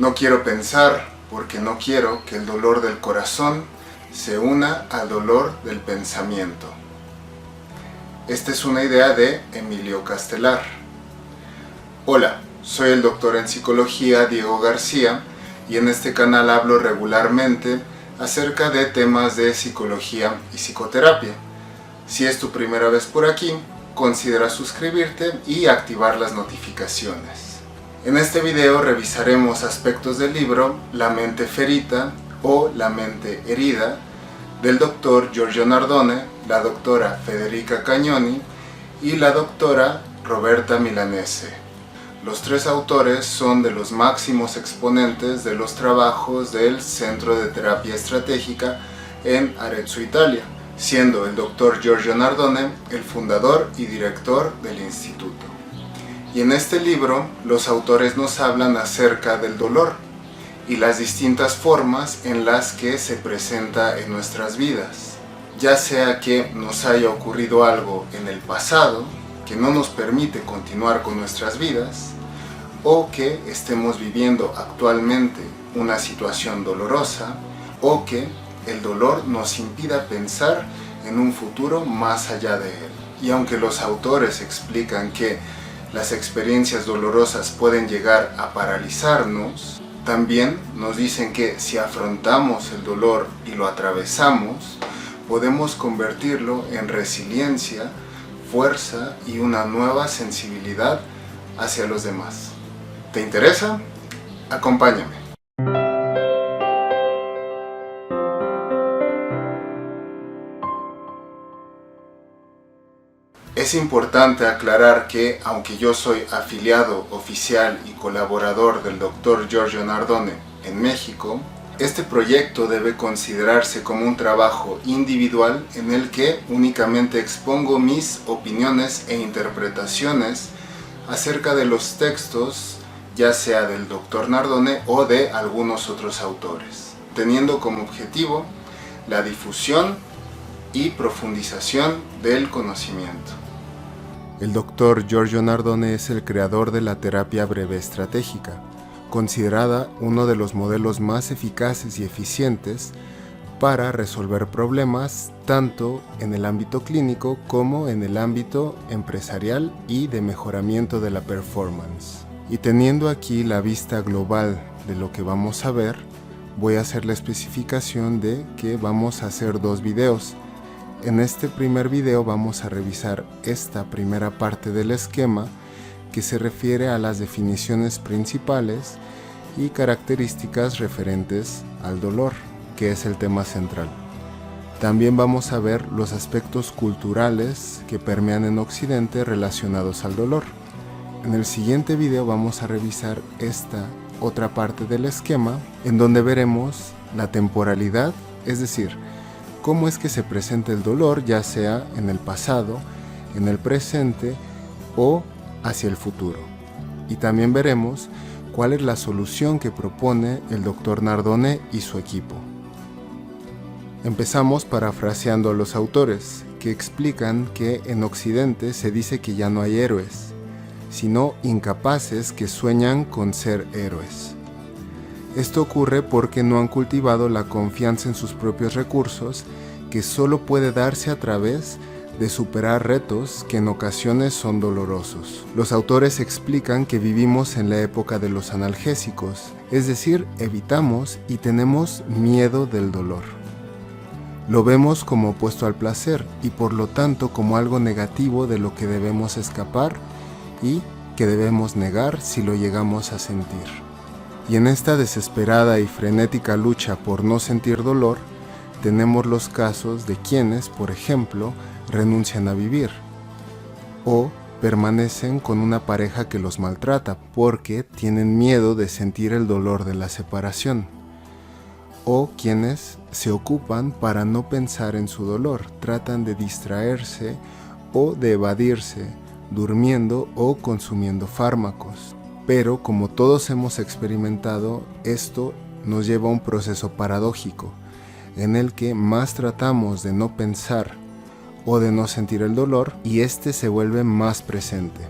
No quiero pensar porque no quiero que el dolor del corazón se una al dolor del pensamiento. Esta es una idea de Emilio Castelar. Hola, soy el doctor en psicología Diego García y en este canal hablo regularmente acerca de temas de psicología y psicoterapia. Si es tu primera vez por aquí, considera suscribirte y activar las notificaciones. En este video revisaremos aspectos del libro La mente ferita o La mente herida del doctor Giorgio Nardone, la doctora Federica Cagnoni y la doctora Roberta Milanese. Los tres autores son de los máximos exponentes de los trabajos del Centro de Terapia Estratégica en Arezzo, Italia, siendo el doctor Giorgio Nardone el fundador y director del instituto. Y en este libro los autores nos hablan acerca del dolor y las distintas formas en las que se presenta en nuestras vidas, ya sea que nos haya ocurrido algo en el pasado que no nos permite continuar con nuestras vidas, o que estemos viviendo actualmente una situación dolorosa, o que el dolor nos impida pensar en un futuro más allá de él. Y aunque los autores explican que las experiencias dolorosas pueden llegar a paralizarnos, también nos dicen que si afrontamos el dolor y lo atravesamos, podemos convertirlo en resiliencia, fuerza y una nueva sensibilidad hacia los demás. ¿Te interesa? Acompáñame. Es importante aclarar que, aunque yo soy afiliado oficial y colaborador del Dr. Giorgio Nardone en México, este proyecto debe considerarse como un trabajo individual en el que únicamente expongo mis opiniones e interpretaciones acerca de los textos, ya sea del Dr. Nardone o de algunos otros autores, teniendo como objetivo la difusión y profundización del conocimiento. El Dr. Giorgio Nardone es el creador de la terapia breve estratégica, considerada uno de los modelos más eficaces y eficientes para resolver problemas tanto en el ámbito clínico como en el ámbito empresarial y de mejoramiento de la performance. Y teniendo aquí la vista global de lo que vamos a ver, voy a hacer la especificación de que vamos a hacer dos videos. En este primer video vamos a revisar esta primera parte del esquema que se refiere a las definiciones principales y características referentes al dolor, que es el tema central. También vamos a ver los aspectos culturales que permean en Occidente relacionados al dolor. En el siguiente video vamos a revisar esta otra parte del esquema en donde veremos la temporalidad, es decir, cómo es que se presenta el dolor, ya sea en el pasado, en el presente o hacia el futuro. Y también veremos cuál es la solución que propone el Dr. Nardone y su equipo. Empezamos parafraseando a los autores, que explican que en Occidente se dice que ya no hay héroes, sino incapaces que sueñan con ser héroes. Esto ocurre porque no han cultivado la confianza en sus propios recursos, que solo puede darse a través de superar retos que en ocasiones son dolorosos. Los autores explican que vivimos en la época de los analgésicos, es decir, evitamos y tenemos miedo del dolor. Lo vemos como opuesto al placer y por lo tanto como algo negativo de lo que debemos escapar y que debemos negar si lo llegamos a sentir. Y en esta desesperada y frenética lucha por no sentir dolor, tenemos los casos de quienes, por ejemplo, renuncian a vivir o permanecen con una pareja que los maltrata porque tienen miedo de sentir el dolor de la separación, o quienes se ocupan para no pensar en su dolor, tratan de distraerse o de evadirse, durmiendo o consumiendo fármacos. Pero como todos hemos experimentado, esto nos lleva a un proceso paradójico, en el que más tratamos de no pensar o de no sentir el dolor, y este se vuelve más presente.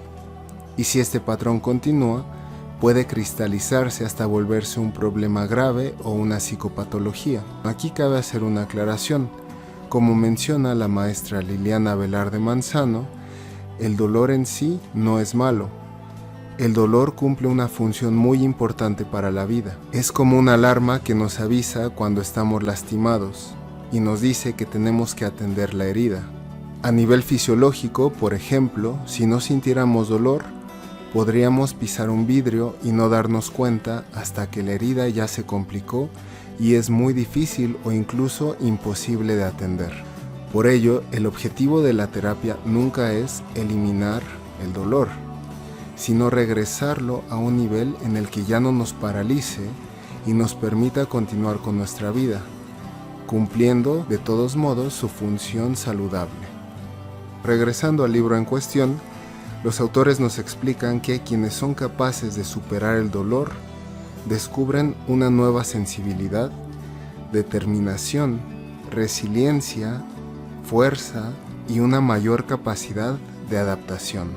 Y si este patrón continúa, puede cristalizarse hasta volverse un problema grave o una psicopatología. Aquí cabe hacer una aclaración. Como menciona la maestra Liliana Velarde Manzano, el dolor en sí no es malo. El dolor cumple una función muy importante para la vida. Es como una alarma que nos avisa cuando estamos lastimados y nos dice que tenemos que atender la herida. A nivel fisiológico, por ejemplo, si no sintiéramos dolor, podríamos pisar un vidrio y no darnos cuenta hasta que la herida ya se complicó y es muy difícil o incluso imposible de atender. Por ello, el objetivo de la terapia nunca es eliminar el dolor, sino regresarlo a un nivel en el que ya no nos paralice y nos permita continuar con nuestra vida, cumpliendo de todos modos su función saludable. Regresando al libro en cuestión, los autores nos explican que quienes son capaces de superar el dolor descubren una nueva sensibilidad, determinación, resiliencia, fuerza y una mayor capacidad de adaptación.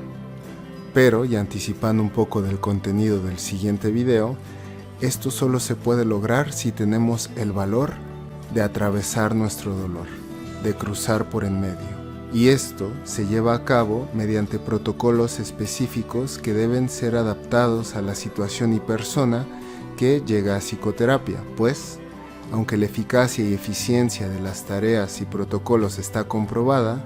Pero, y anticipando un poco del contenido del siguiente video, esto solo se puede lograr si tenemos el valor de atravesar nuestro dolor, de cruzar por en medio. Y esto se lleva a cabo mediante protocolos específicos que deben ser adaptados a la situación y persona que llega a psicoterapia, pues, aunque la eficacia y eficiencia de las tareas y protocolos está comprobada,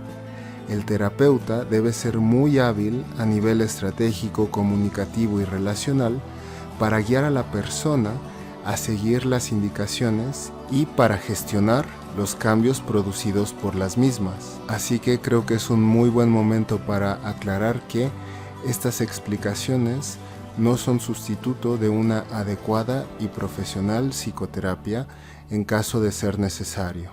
el terapeuta debe ser muy hábil a nivel estratégico, comunicativo y relacional para guiar a la persona a seguir las indicaciones y para gestionar los cambios producidos por las mismas. Así que creo que es un muy buen momento para aclarar que estas explicaciones no son sustituto de una adecuada y profesional psicoterapia en caso de ser necesario.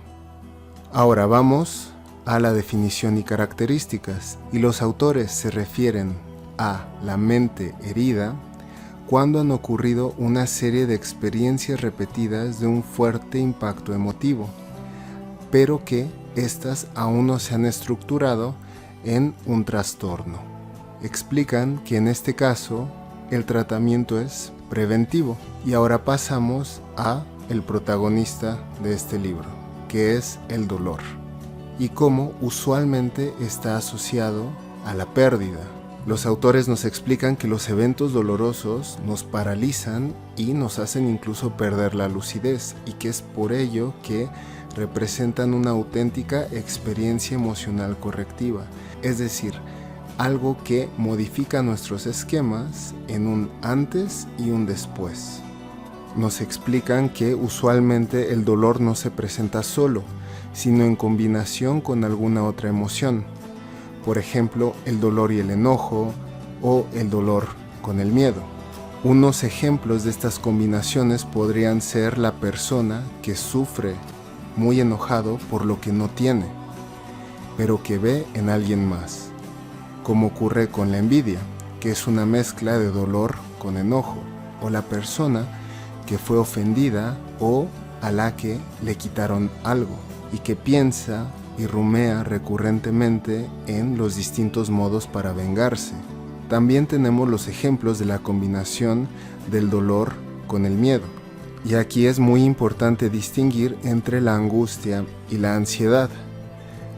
Ahora vamos a la definición y características, y los autores se refieren a la mente herida cuando han ocurrido una serie de experiencias repetidas de un fuerte impacto emotivo, pero que éstas aún no se han estructurado en un trastorno. Explican que en este caso el tratamiento es preventivo. Y ahora pasamos a el protagonista de este libro, que es el dolor, y cómo usualmente está asociado a la pérdida. Los autores nos explican que los eventos dolorosos nos paralizan y nos hacen incluso perder la lucidez, y que es por ello que representan una auténtica experiencia emocional correctiva, es decir, algo que modifica nuestros esquemas en un antes y un después. Nos explican que usualmente el dolor no se presenta solo, sino en combinación con alguna otra emoción. Por ejemplo, el dolor y el enojo, o el dolor con el miedo. Unos ejemplos de estas combinaciones podrían ser la persona que sufre muy enojado por lo que no tiene, pero que ve en alguien más, como ocurre con la envidia, que es una mezcla de dolor con enojo, o la persona que fue ofendida o a la que le quitaron algo y que piensa y rumea recurrentemente en los distintos modos para vengarse. También tenemos los ejemplos de la combinación del dolor con el miedo. Y aquí es muy importante distinguir entre la angustia y la ansiedad.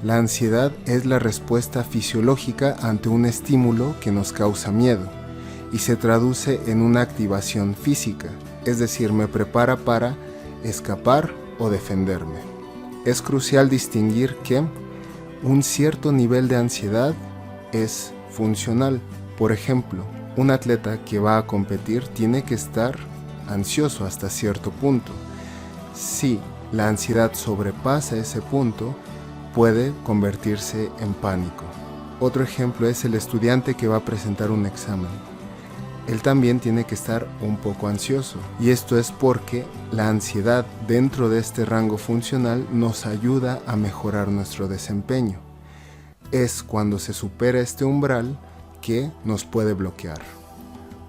La ansiedad es la respuesta fisiológica ante un estímulo que nos causa miedo y se traduce en una activación física, es decir, me prepara para escapar o defenderme. Es crucial distinguir que un cierto nivel de ansiedad es funcional. Por ejemplo, un atleta que va a competir tiene que estar ansioso hasta cierto punto. Si la ansiedad sobrepasa ese punto, puede convertirse en pánico. Otro ejemplo es el estudiante que va a presentar un examen. Él también tiene que estar un poco ansioso, y esto es porque la ansiedad dentro de este rango funcional nos ayuda a mejorar nuestro desempeño. Es cuando se supera este umbral que nos puede bloquear.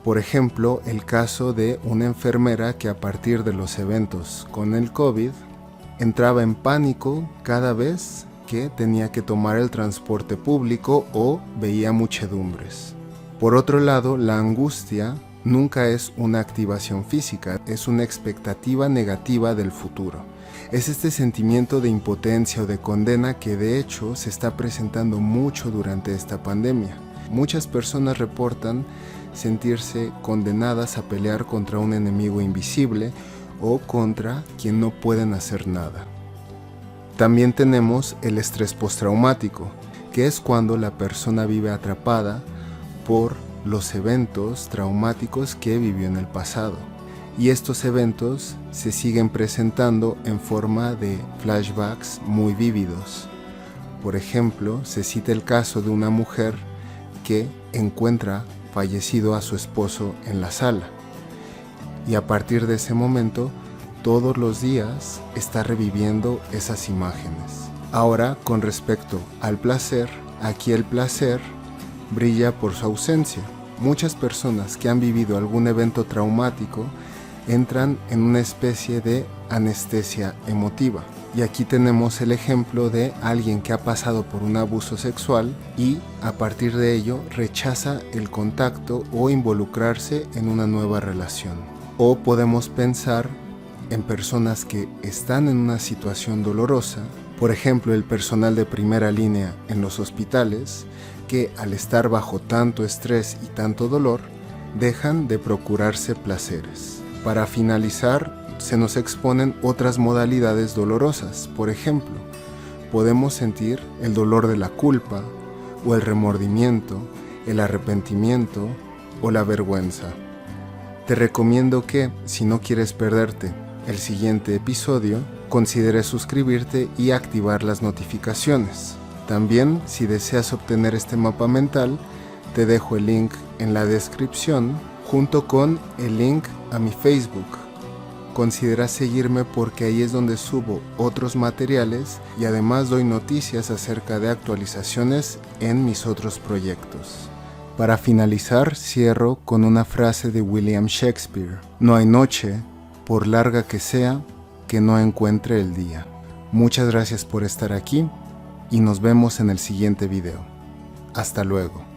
Por ejemplo, el caso de una enfermera que a partir de los eventos con el COVID entraba en pánico cada vez que tenía que tomar el transporte público o veía muchedumbres. Por otro lado, la angustia nunca es una activación física, es una expectativa negativa del futuro. Es este sentimiento de impotencia o de condena que de hecho se está presentando mucho durante esta pandemia. Muchas personas reportan sentirse condenadas a pelear contra un enemigo invisible o contra quien no pueden hacer nada. También tenemos el estrés postraumático, que es cuando la persona vive atrapada por los eventos traumáticos que vivió en el pasado. Y estos eventos se siguen presentando en forma de flashbacks muy vívidos. Por ejemplo, se cita el caso de una mujer que encuentra fallecido a su esposo en la sala. Y a partir de ese momento, todos los días está reviviendo esas imágenes. Ahora, con respecto al placer, aquí el placer brilla por su ausencia. Muchas personas que han vivido algún evento traumático entran en una especie de anestesia emotiva. Y aquí tenemos el ejemplo de alguien que ha pasado por un abuso sexual y a partir de ello rechaza el contacto o involucrarse en una nueva relación. O podemos pensar en personas que están en una situación dolorosa, por ejemplo el personal de primera línea en los hospitales, que al estar bajo tanto estrés y tanto dolor, dejan de procurarse placeres. Para finalizar, se nos exponen otras modalidades dolorosas. Por ejemplo, podemos sentir el dolor de la culpa, o el remordimiento, el arrepentimiento o la vergüenza. Te recomiendo que, si no quieres perderte el siguiente episodio, consideres suscribirte y activar las notificaciones. También, si deseas obtener este mapa mental, te dejo el link en la descripción junto con el link a mi Facebook. Considera seguirme porque ahí es donde subo otros materiales y además doy noticias acerca de actualizaciones en mis otros proyectos. Para finalizar, cierro con una frase de William Shakespeare: no hay noche, por larga que sea, que no encuentre el día. Muchas gracias por estar aquí y nos vemos en el siguiente video. Hasta luego.